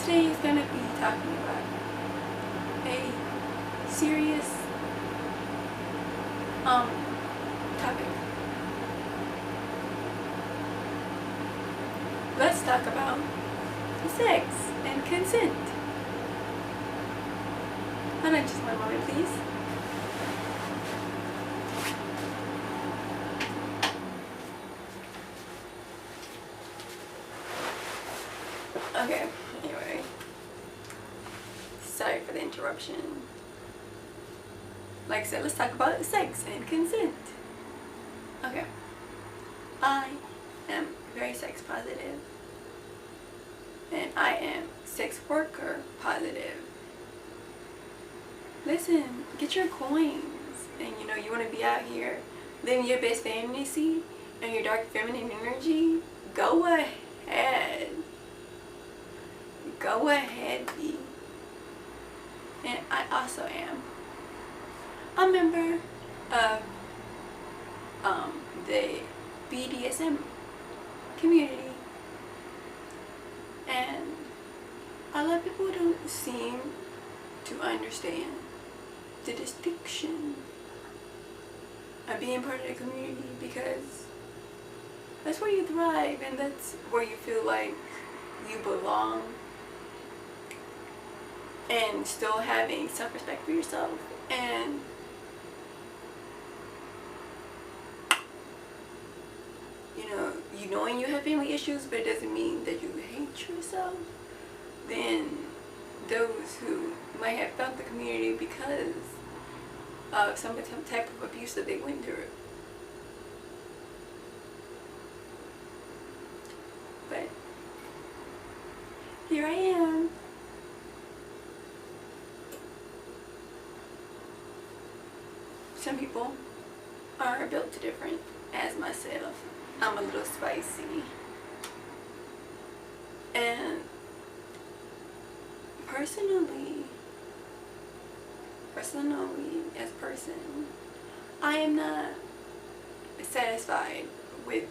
Today is going to be talking about a serious topic. Let's talk about sex and consent. Hold on just one moment, please. Okay, anyway. Sorry for the interruption. Like I said, let's talk about sex and consent. Okay. I am very sex positive. And I am sex worker positive. Listen, get your coins. And you want to be out here living your best fantasy and your dark feminine energy. Go ahead. Go ahead, B. And I also am a member of the BDSM community, and a lot of people don't seem to understand the distinction of being part of the community, because that's where you thrive and that's where you feel like you belong, and still having self-respect for yourself. And you knowing you have family issues, but it doesn't mean that you hate yourself. Then those who might have found the community because of some type of abuse that they went through. But here I am. Some people are built different, as myself. I'm a little spicy. And personally, as a person, I am not satisfied with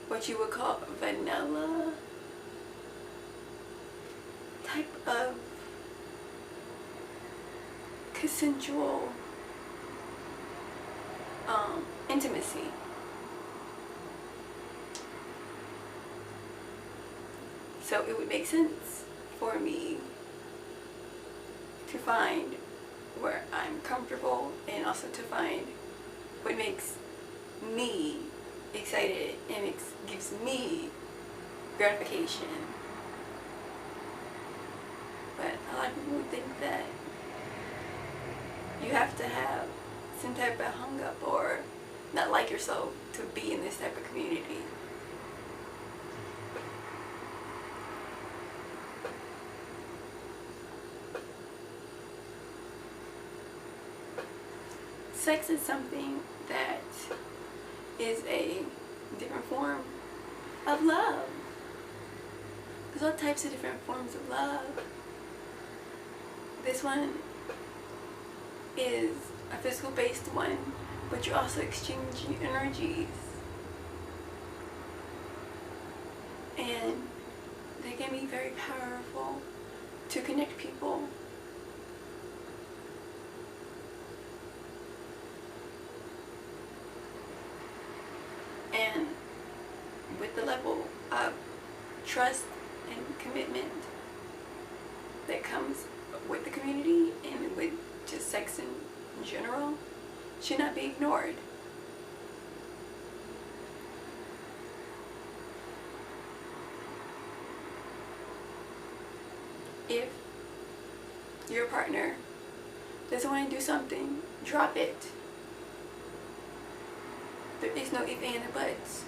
what you would call vanilla type of consensual intimacy. So it would make sense for me to find where I'm comfortable, and also to find what makes me excited and gives me gratification. But a lot of people think that you have to have some type of hung up or not like yourself to be in this type of community. Sex is something that is a different form of love. There's all types of different forms of love. This one is a physical based one, but you also exchange energies. And they can be very powerful to connect people. And with the level of trust and commitment that comes with the community and with just sex in general, should not be ignored. If your partner doesn't want to do something, drop it. There is no if, and, or buts.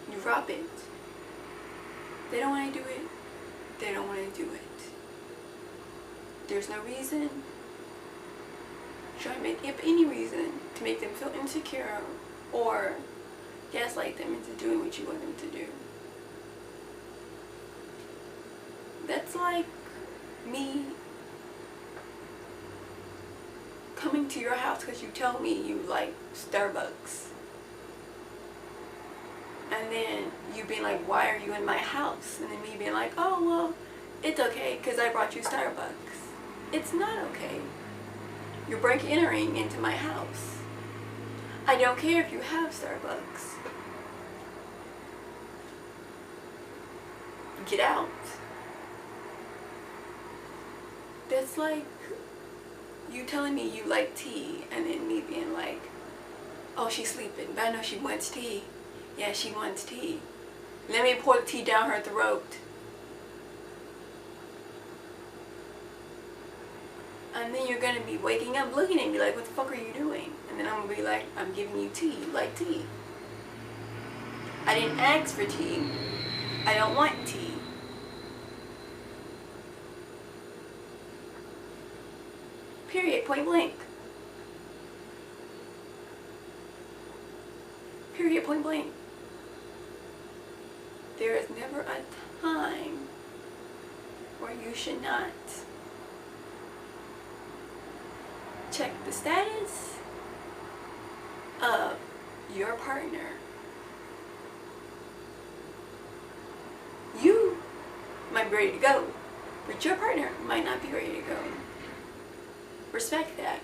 You drop it. They don't want to do it. They don't want to do it. There's no reason. Try to make up any reason to make them feel insecure or gaslight them into doing what you want them to do. That's like me coming to your house because you tell me you like Starbucks. And And then you being like, why are you in my house? And then me being like, oh, well, it's okay because I brought you Starbucks. It's not okay. You're entering into my house. I don't care if you have Starbucks. Get out. That's like you telling me you like tea and then me being like, oh, she's sleeping, but I know she wants tea. Yeah, she wants tea. Let me pour the tea down her throat. And then you're going to be waking up looking at me like, what the fuck are you doing? And then I'm going to be like, I'm giving you tea. You like tea. I didn't ask for tea. I don't want tea. Period. Point blank. Period. Point blank. There is never a time where you should not check the status of your partner. You might be ready to go, but your partner might not be ready to go. Respect that.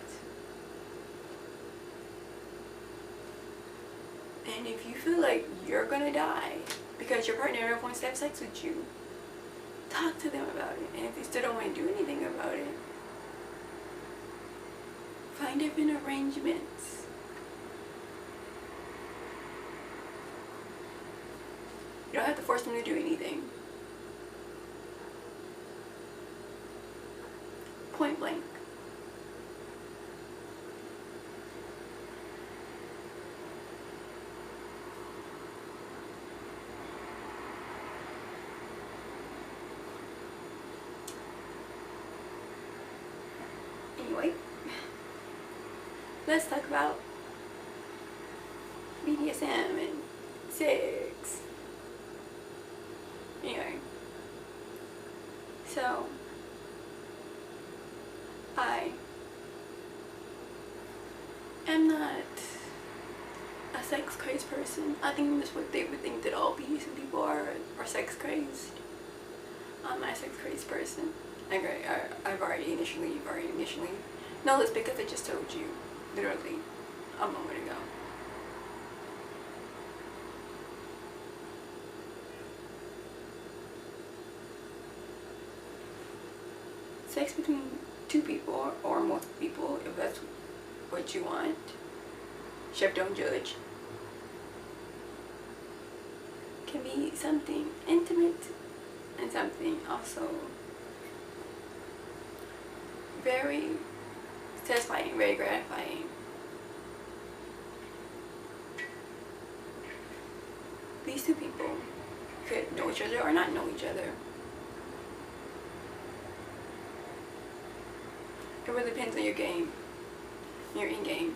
And if you feel like you're gonna die because your partner never wants to have sex with you, talk to them about it. And if they still don't want to do anything about it, find different arrangements. You don't have to force them to do anything. Point blank. Anyway, let's talk about BDSM and sex. Anyway, so I am not a sex crazed person. I think that's what they would think that all BDSM people are sex crazed. I'm not a sex crazed person. I've already initially no, that's because I just told you literally a moment ago. Sex between two people or multiple people, if that's what you want. Chef, don't judge. Can be something intimate and something also very satisfying, very gratifying. These two people could know each other or not know each other. It really depends on your game, your in-game.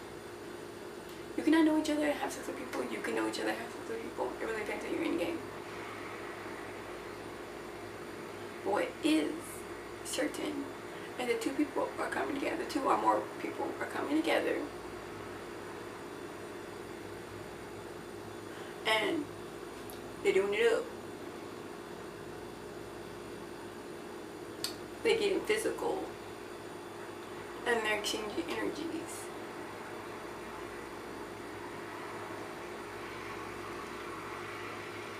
You cannot know each other and have sex with people. You can know each other and have sex with people. It really depends on your in-game. But what is certain is that two people are coming together. Two or more people are coming together. And they're doing it up. They're getting physical. And they're exchanging energies.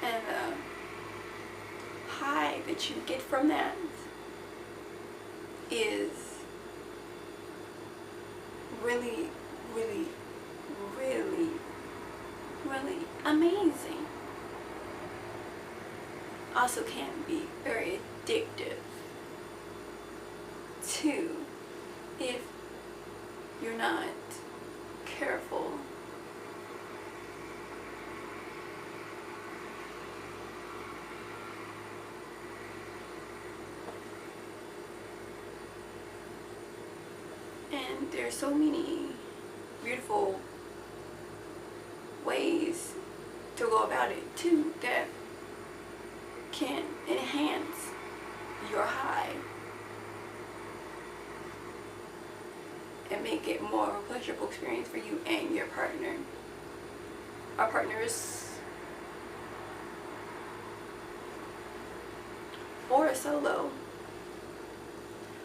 And the high that you get from that is really, really, really, really amazing. Also can be very addictive too, if you're not careful. And there's so many beautiful ways to go about it too that can enhance your high and make it more of a pleasurable experience for you and your partner. Our partners are solo.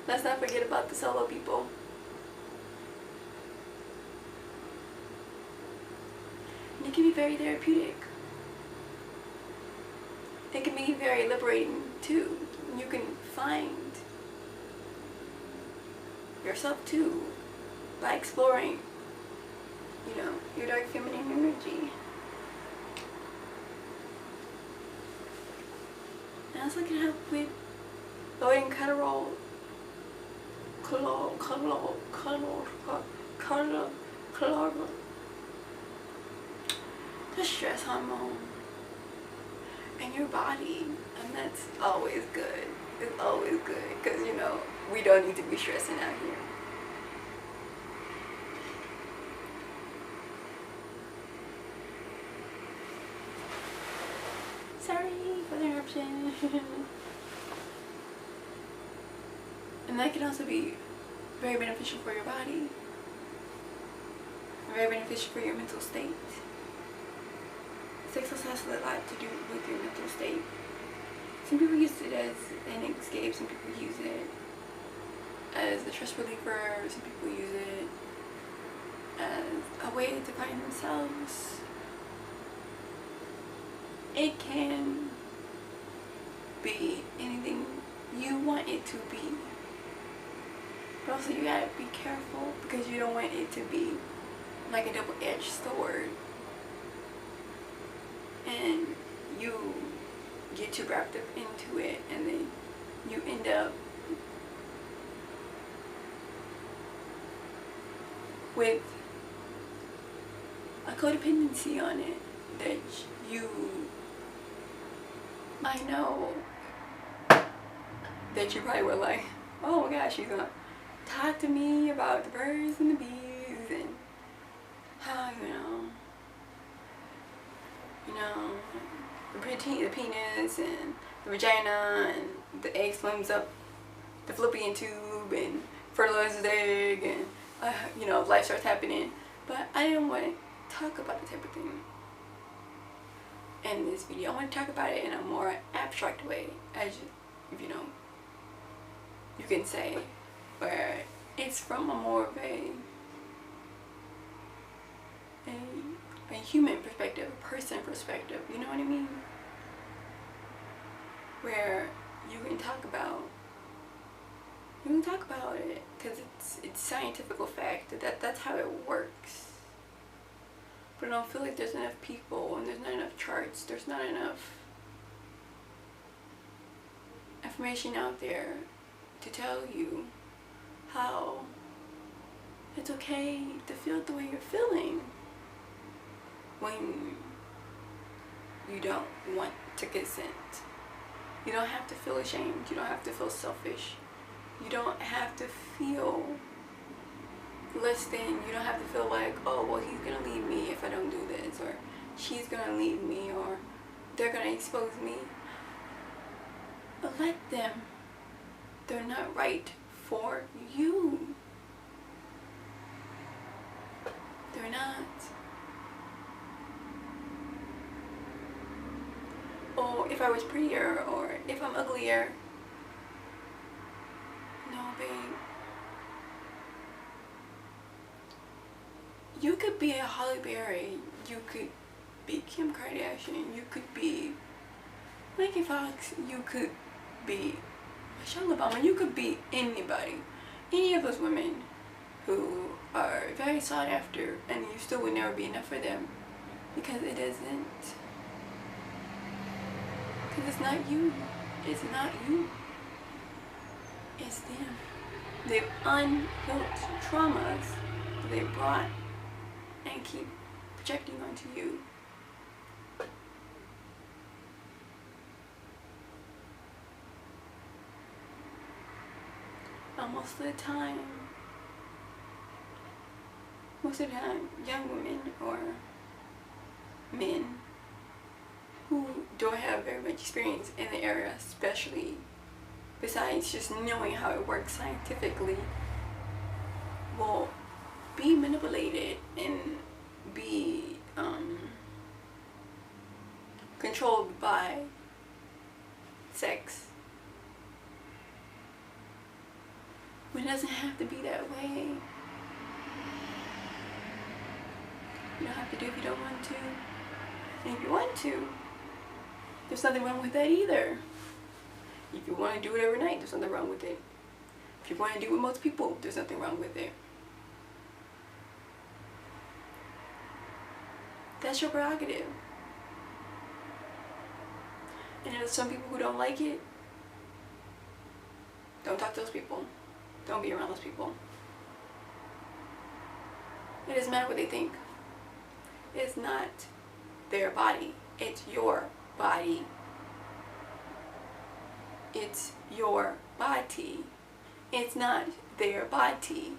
Let's not forget about the solo people. And it can be very therapeutic. It can be very liberating too. You can find yourself too by exploring, you know, your dark feminine energy. And also can help with lowering the stress hormone in your body, and that's always good. It's always good, because you know we don't need to be stressing out here. Sorry for the interruption. And that can also be very beneficial for your body, very beneficial for your mental state. Sex also has a lot to do with your mental state. Some people use it as an escape, some people use it as a stress reliever, some people use it as a way to find themselves. It can be anything you want it to be. But also you gotta be careful, because you don't want it to be like a double-edged sword. And you get too wrapped up into it, and then you end up with a codependency on it that you might know that you probably were like, oh my gosh, she's gonna talk to me about the birds and the bees and how, you know, the penis and the vagina and the egg swims up the fallopian tube and fertilizes the egg, and you know, life starts happening. But I didn't want to talk about the type of thing in this video. I want to talk about it in a more abstract way, as you know, you can say, where it's from a more of a human perspective, a person perspective, you know what I mean? Where you can talk about it, because it's scientific fact that's how it works. But I don't feel like there's enough people, and there's not enough charts, there's not enough information out there to tell you how it's okay to feel the way you're feeling when you don't want to consent. You don't have to feel ashamed. You don't have to feel selfish. You don't have to feel less than. You don't have to feel like, oh, well, he's gonna leave me if I don't do this, or she's gonna leave me, or they're gonna expose me. But let them. They're not right for you. They're not. Or if I was prettier, or if I'm uglier. No, babe. You could be a Halle Berry. You could be Kim Kardashian. You could be Megan Fox. You could be Michelle Obama. You could be anybody. Any of those women who are very sought after, and you still would never be enough for them, because it isn't. Because it's not you. It's not you. It's them. They've unhealed traumas that they brought and keep projecting onto you. Most of the time, young women or men who don't have very much experience in the area, especially besides just knowing how it works scientifically, will be manipulated and be controlled by sex But it doesn't have to be that way. You don't have to do it if you don't want to. And if you want to, there's nothing wrong with that either. If you want to do it every night, there's nothing wrong with it. If you want to do it with most people, there's nothing wrong with it. That's your prerogative. And there's some people who don't like it. Don't talk to those people. Don't be around those people. It doesn't matter what they think. It's not their body. It's your body. It's your body. It's not their body.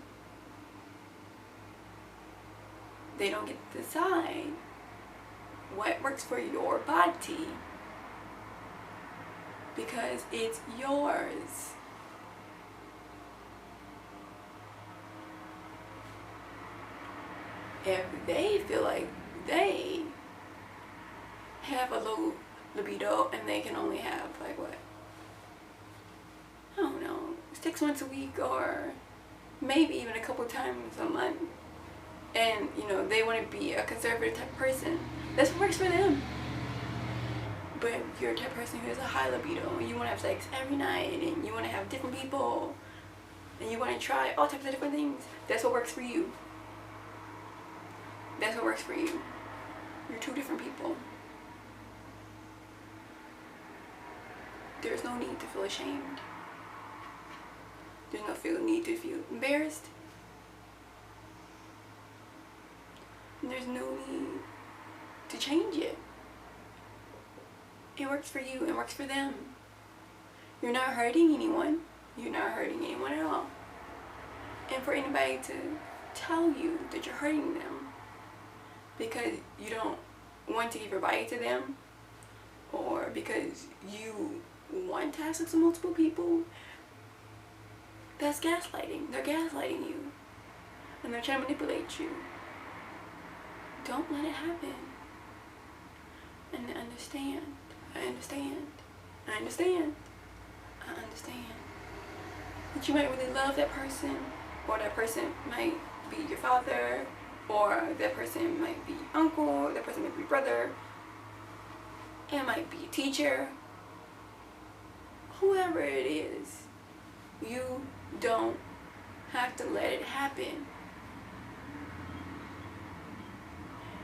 They don't get to decide what works for your body because it's yours. If they feel like they have a low libido and they can only have like what? I don't know, 6 months a week or maybe even a couple times a month. And you know, they want to be a conservative type of person. That's what works for them. But if you're a type of person who has a high libido and you want to have sex every night and you want to have different people and you want to try all types of different things, that's what works for you. That's what works for you. You're two different people. There's no need to feel ashamed. There's no need to feel embarrassed. And there's no need to change it. It works for you. It works for them. You're not hurting anyone. You're not hurting anyone at all. And for anybody to tell you that you're hurting them because you don't want to give your body to them, or because you want to have sex with multiple people, that's gaslighting. They're gaslighting you. And they're trying to manipulate you. Don't let it happen. And understand. I understand. I understand. I understand. That you might really love that person, or that person might be your father, or that person might be your uncle, that person might be your brother, it might be a teacher. Whoever it is, you don't have to let it happen.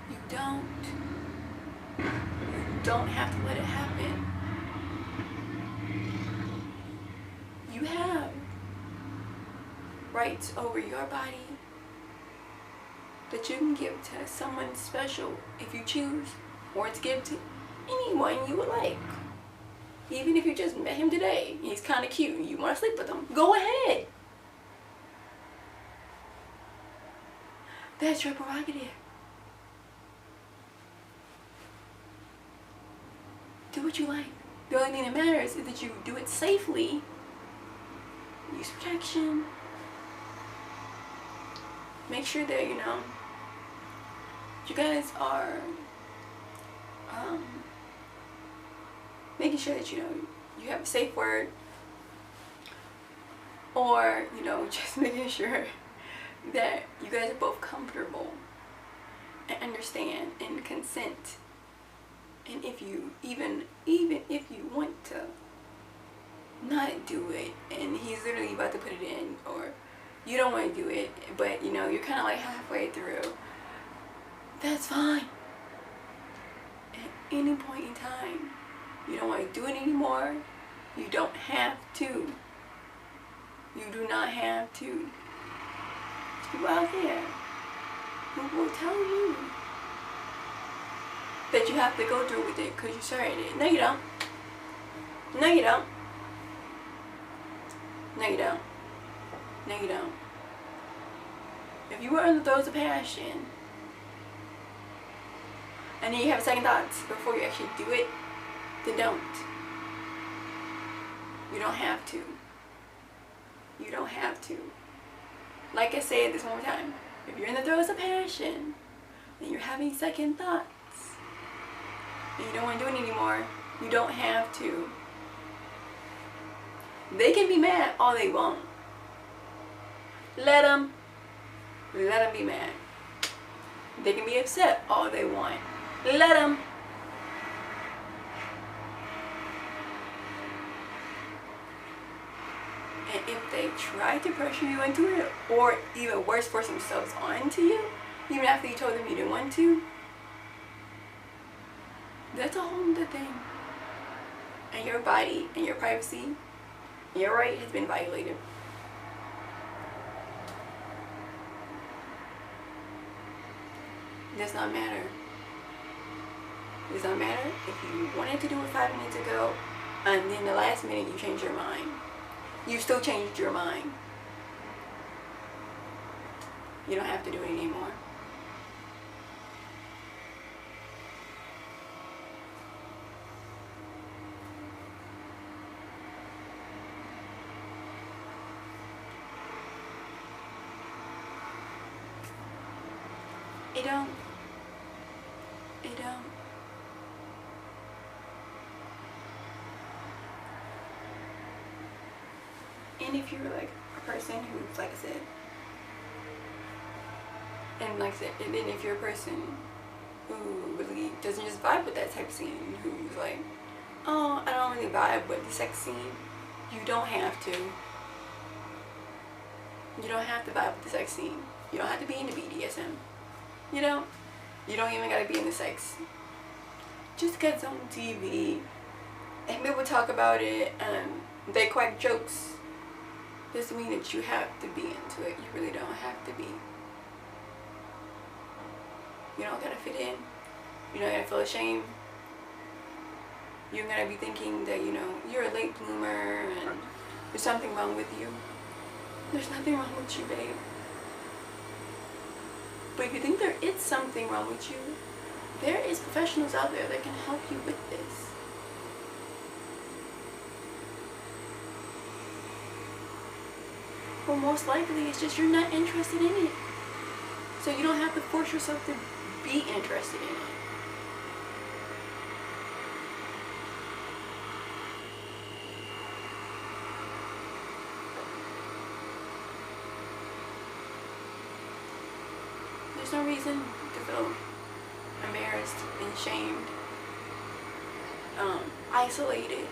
You don't have to let it happen. You have rights over your body that you can give to someone special if you choose, or to give to anyone you would like. Even if you just met him today, he's kind of cute and you want to sleep with him, go ahead. That's your prerogative. Do what you like. The only thing that matters is that you do it safely. Use protection. Make sure that, you know, you guys are making sure that, you know, you have a safe word, or, you know, just making sure that you guys are both comfortable and understand and consent. And if you even if you want to not do it and he's literally about to put it in, or you don't want to do it but you know you're kind of like halfway through, that's fine. At any point in time you don't want to do it anymore, you don't have to. You do not have to. There's people out there who will tell you that you have to go through with it because you started it. No, you don't. No, you don't. No, you don't. No, you don't. If you were in the throes of passion and then you have second thoughts before you actually do it, then don't. You don't have to. You don't have to. Like I said this one more time, if you're in the throes of passion and you're having second thoughts and you don't want to do it anymore, you don't have to. They can be mad all they want. Let them be mad. They can be upset all they want. Let them. And if they try to pressure you into it, or even worse, force themselves onto you, even after you told them you didn't want to, that's a whole other thing. And your body and your privacy, your right has been violated. It does not matter. It does not matter if you wanted to do it 5 minutes ago, and then the last minute you changed your mind. You still changed your mind. You don't have to do it anymore. It don't. And if you're like a person who's, like I said, and like I said, and then if you're a person who really doesn't just vibe with that type of scene, who's like, oh, I don't really vibe with the sex scene, you don't have to. You don't have to vibe with the sex scene. You don't have to be into BDSM. You don't even gotta be in the sex. Just get on TV and people talk about it and they crack jokes. Doesn't mean that you have to be into it. You really don't have to be. You don't gotta fit in. You don't gotta feel ashamed. You don't gotta be thinking that, you're a late bloomer and there's something wrong with you. There's nothing wrong with you, babe. But if you think there is something wrong with you, there is professionals out there that can help you with this. Well, most likely it's just you're not interested in it. So you don't have to force yourself to be interested in it. There's no reason to feel embarrassed and shamed, isolated,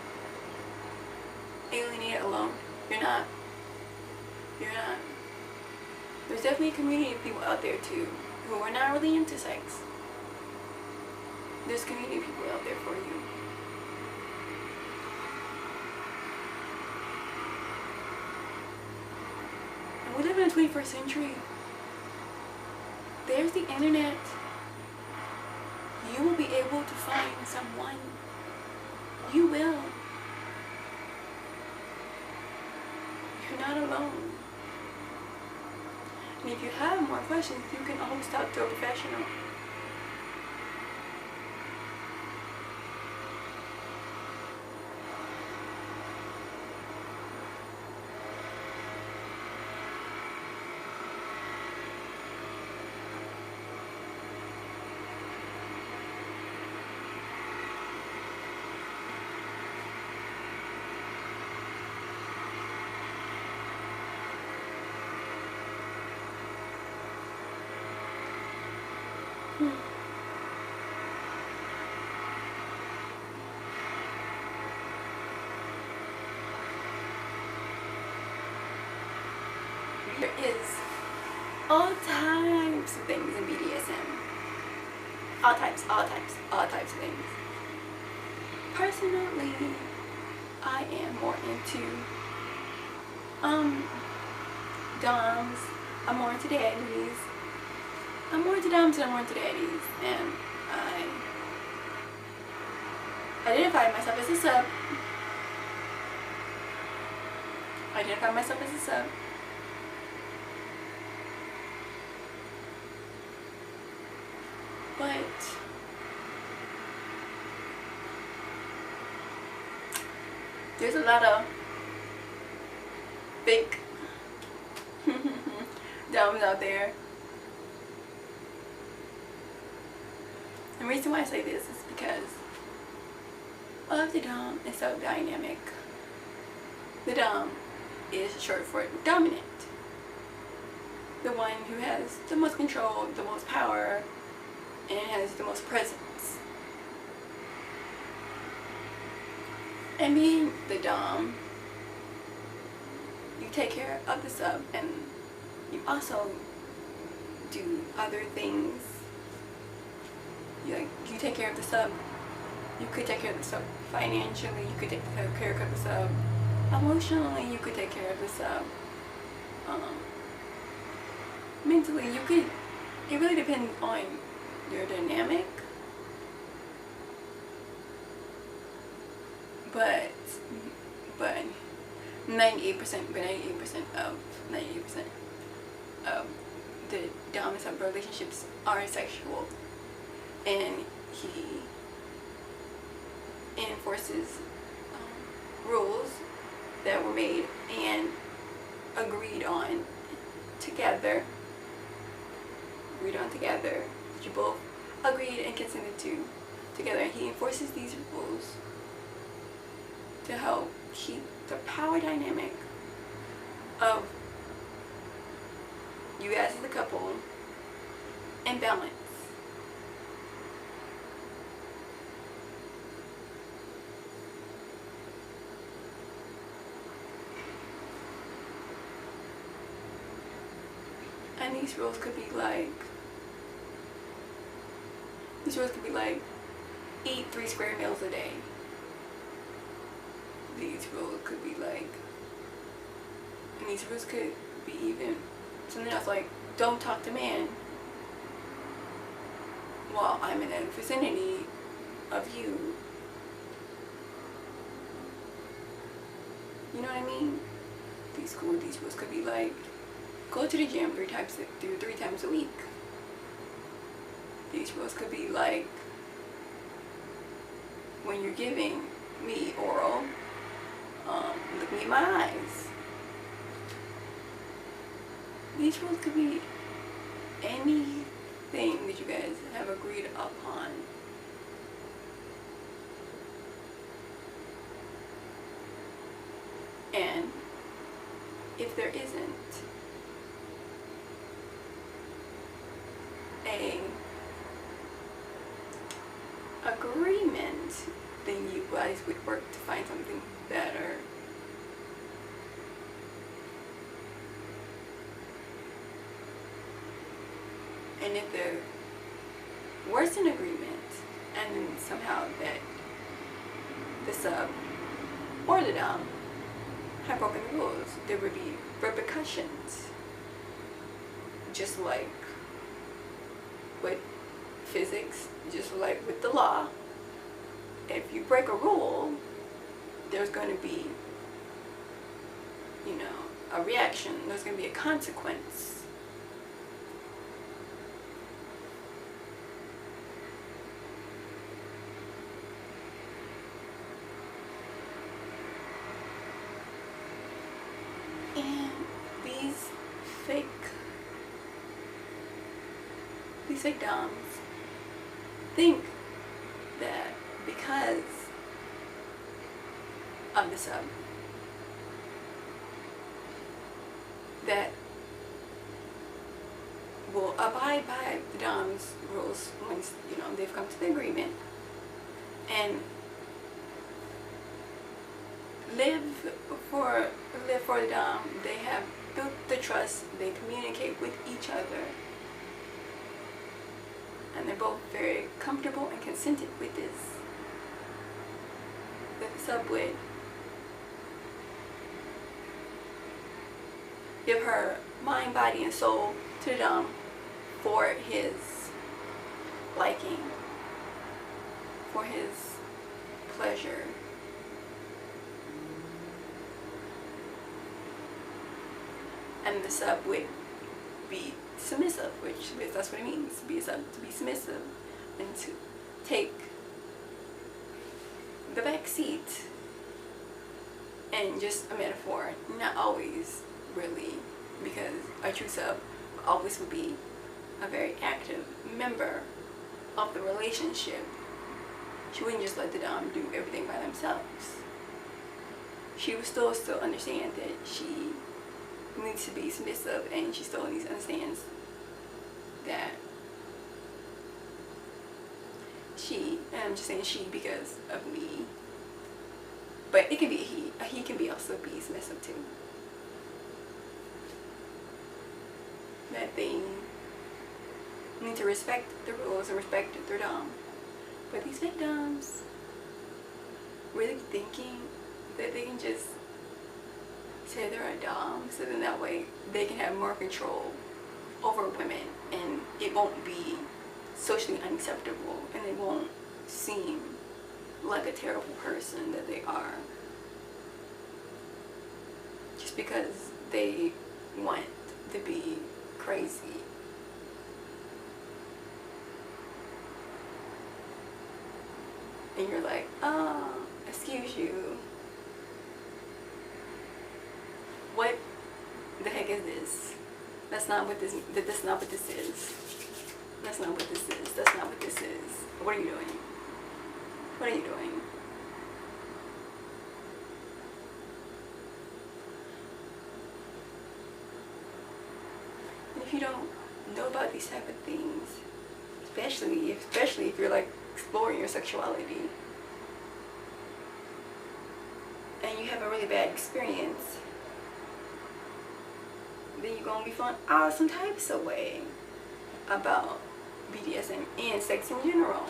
alienated, alone. You're not. There's definitely a community of people out there too who are not really into sex. There's a community of people out there for you. And we live in the 21st century. There's the internet. You will be able to find someone. You will. You're not alone. And if you have more questions, you can always talk to a professional. There is all types of things in BDSM. All types of things. Personally, I am more into doms. I'm more into daddies. I'm more into doms and I'm more into daddies. And I identify myself as a sub. But there's a lot of fake doms out there. The reason why I say this is because of the dom is so dynamic. The dom is short for dominant. the one who has the most control, the most power, and has the most presence. And being the dom, you take care of the sub, and you also do other things. You take care of the sub. You could take care of the sub financially. You could take care of the sub emotionally. You could take care of the sub mentally. You could. It really depends on your dynamic. But 98% of the dom and sub relationships are sexual, and he enforces rules that were made and agreed on together. That you both agreed and consented to together, and he enforces these rules to help keep the power dynamic of you guys as a couple in balance. And these rules could be like, eat 3 square meals a day. These rules could be like, and these rules could be even something else like, don't talk to man while I'm in the vicinity of you. You know what I mean? These rules could be like, go to the gym 3 times a week. These rules could be like, when you're giving me oral, look me in my eyes. These rules could be anything that you guys have agreed upon. And if there isn't a agreement, then you guys would work to find something better. And if there was an agreement, and then somehow that the sub or the dom had broken the rules, there would be repercussions. Just like with physics, just like with the law, if you break a rule, there's going to be, a reaction. There's going to be a consequence. And these fake doms think that because of the sub, that will abide by the dom's rules once they've come to the agreement, and live for the dom. They have built the trust. They communicate with each other, and they're both very comfortable and consented with this. That the sub would give her mind, body, and soul to the dom for his liking, for his pleasure. And the sub would be submissive, which that's what it means, to be a sub, to be submissive, and to take the back seat. And just a metaphor, not always really, because a true sub always would be a very active member of the relationship. She wouldn't just let the dom do everything by themselves. She would still understand that she needs to be submissive, and she still needs to understand that she, and I'm just saying she because of me, but it can be he can be also be submissive too. That they need to respect the rules and respect their dom. But these victims really thinking that they can just say they're a dom, so then that way they can have more control over women, and it won't be socially unacceptable, and they won't seem like a terrible person that they are, just because they want to be crazy. And you're like, oh, excuse you, what the heck is this? That's not what this, that's not what this is. That's not what this is. That's not what this is. What are you doing? What are you doing? And if you don't know about these type of things, especially if you're like exploring your sexuality and you have a really bad experience, then you're gonna be feeling some types of way about BDSM and sex in general.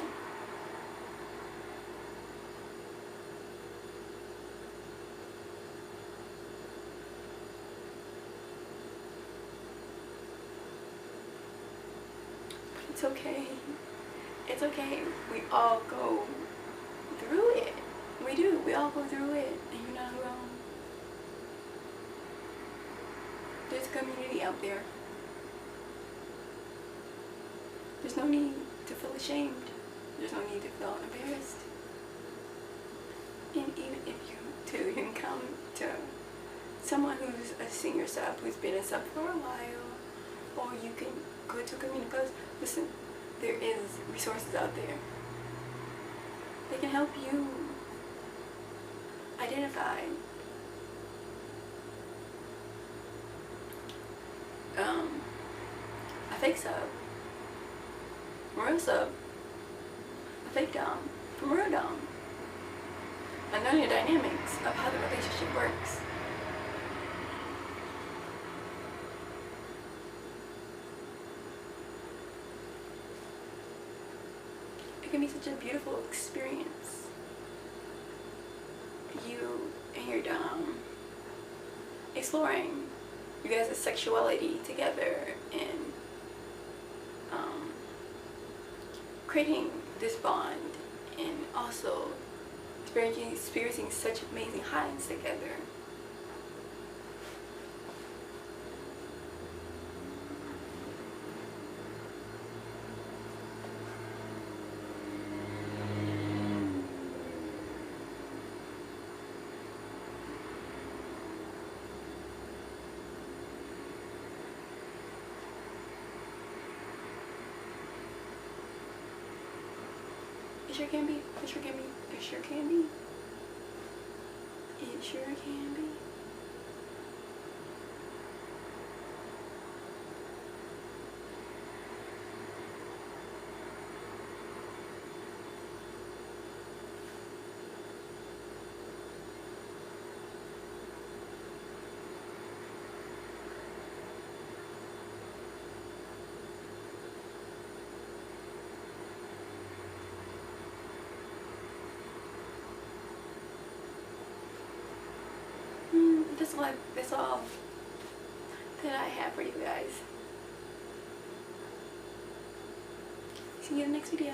But it's okay. It's okay. We all go through it. We do. We all go through it. And you're not alone. There's a community out there. There's no need to feel ashamed. There's no need to feel embarrassed. And even if you do, you can come to someone who's a senior sub, who's been in sub for a while, or you can go to a community post. Listen, there is resources out there. They can help you identify a fake sub, a real sub, a fake dom, from a real dom, and knowing the dynamics of how the relationship works. It can be such a beautiful experience. You and your dom exploring you guys' sexuality together and creating this bond, and also experiencing such amazing highs together. It sure can be. It sure can be. It sure can be. It sure can be. That's all that I have for you guys. See you in the next video.